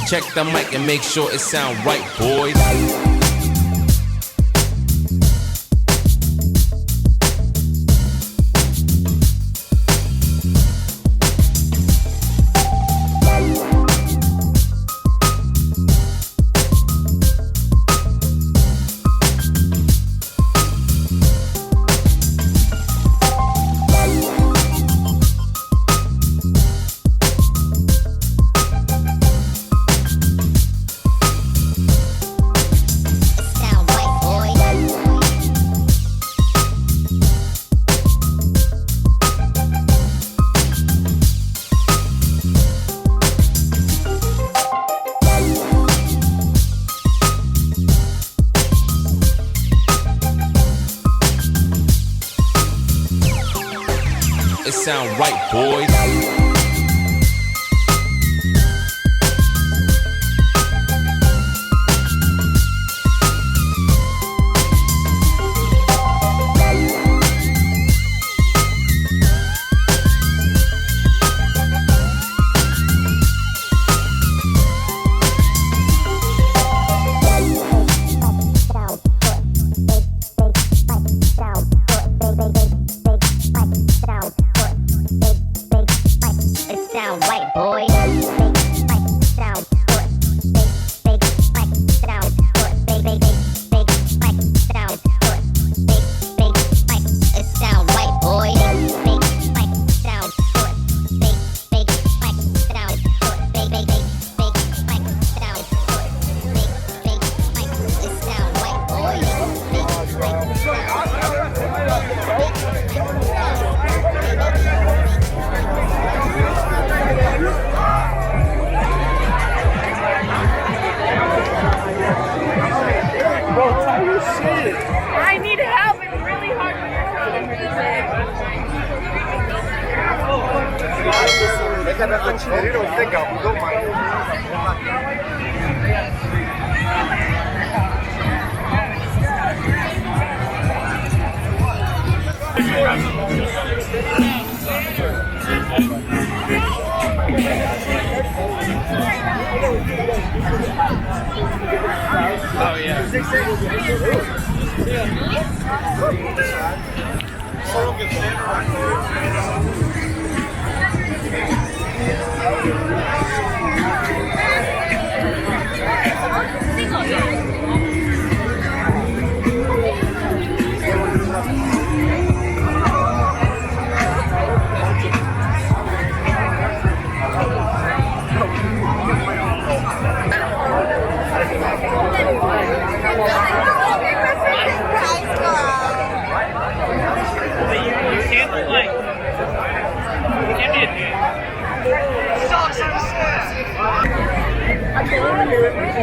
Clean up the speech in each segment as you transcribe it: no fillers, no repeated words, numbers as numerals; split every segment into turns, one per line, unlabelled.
Check the mic and make sure it sound right, boys. It sound right, boys.
I need help. It's really hard when you're trying to
Oh yeah.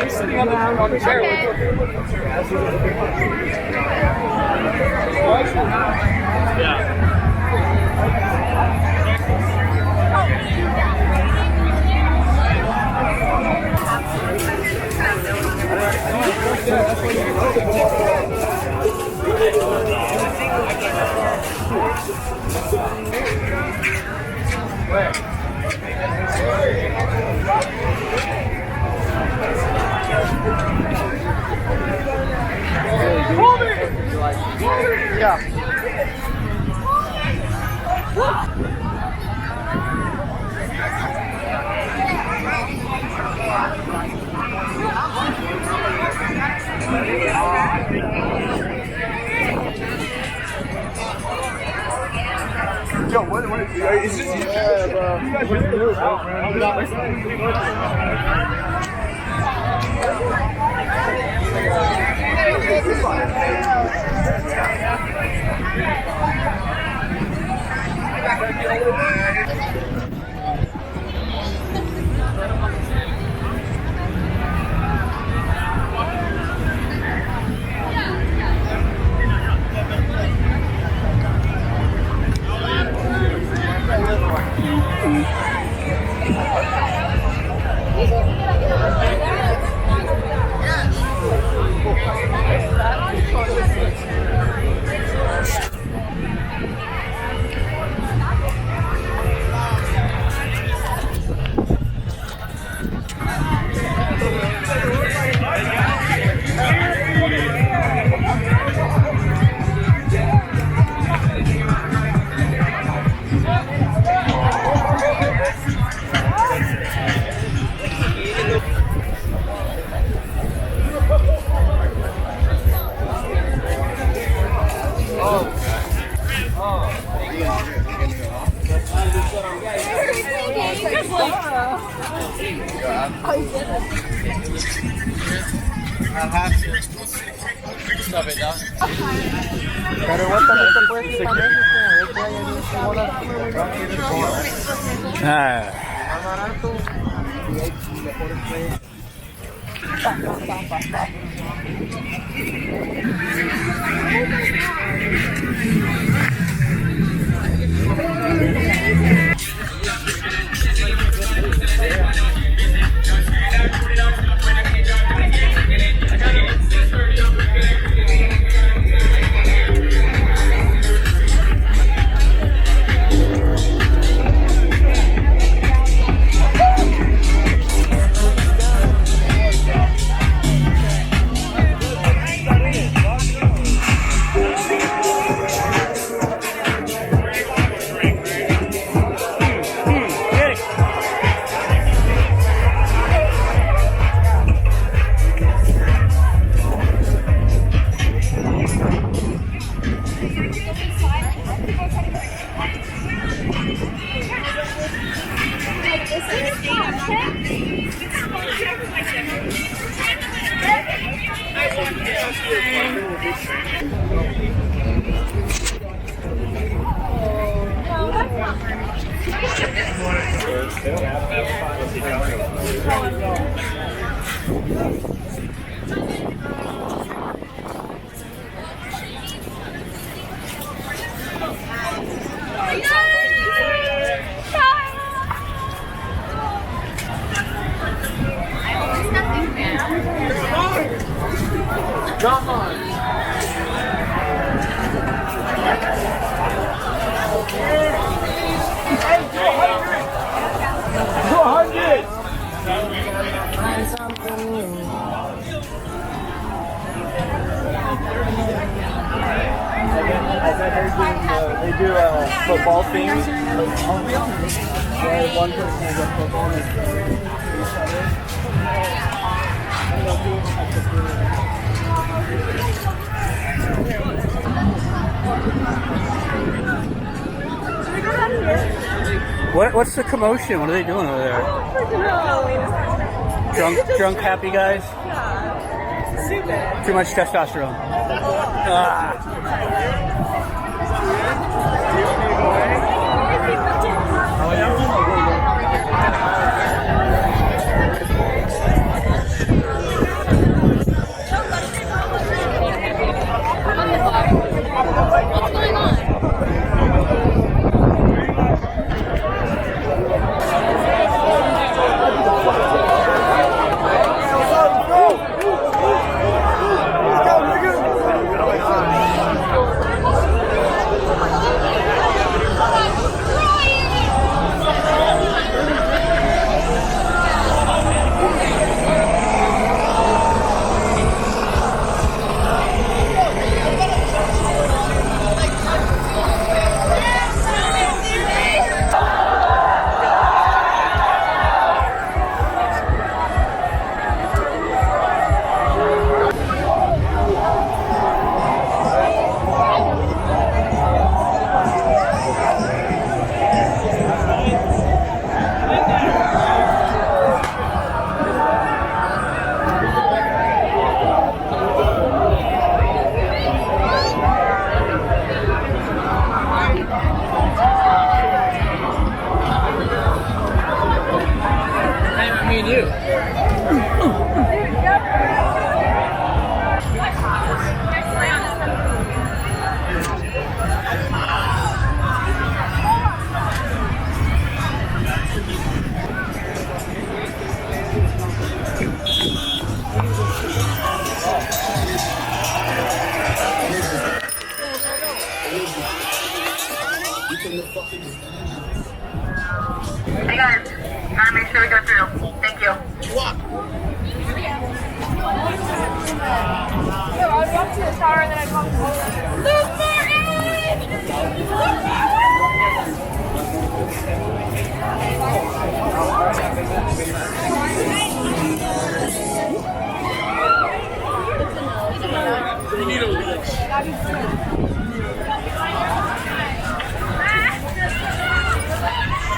Sitting on the chair. Yo, what is this? Yeah, bro. You guys really do it, bro. Ajá. Pero igual también te puedes ir a México, que hay más barato y hay mejores precios. Come on. Hey, 200. 200. Find something new. I bet they do football things. Yeah, one person has a football and each other. What's the commotion? What are they doing over there? Drunk, happy guys?
Yeah. Stupid.
Too much testosterone. Ah.
What's going on?
Hey guys, gotta make sure we go through. Thank you.
What? So I would walk to the tower and then I'd walk to Luke Martin!
We need a leash.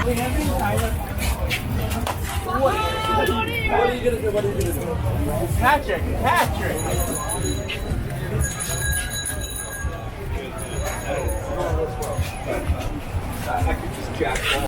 We have been tired of
What are you gonna do? What are you gonna do? Patrick! I could just jack off.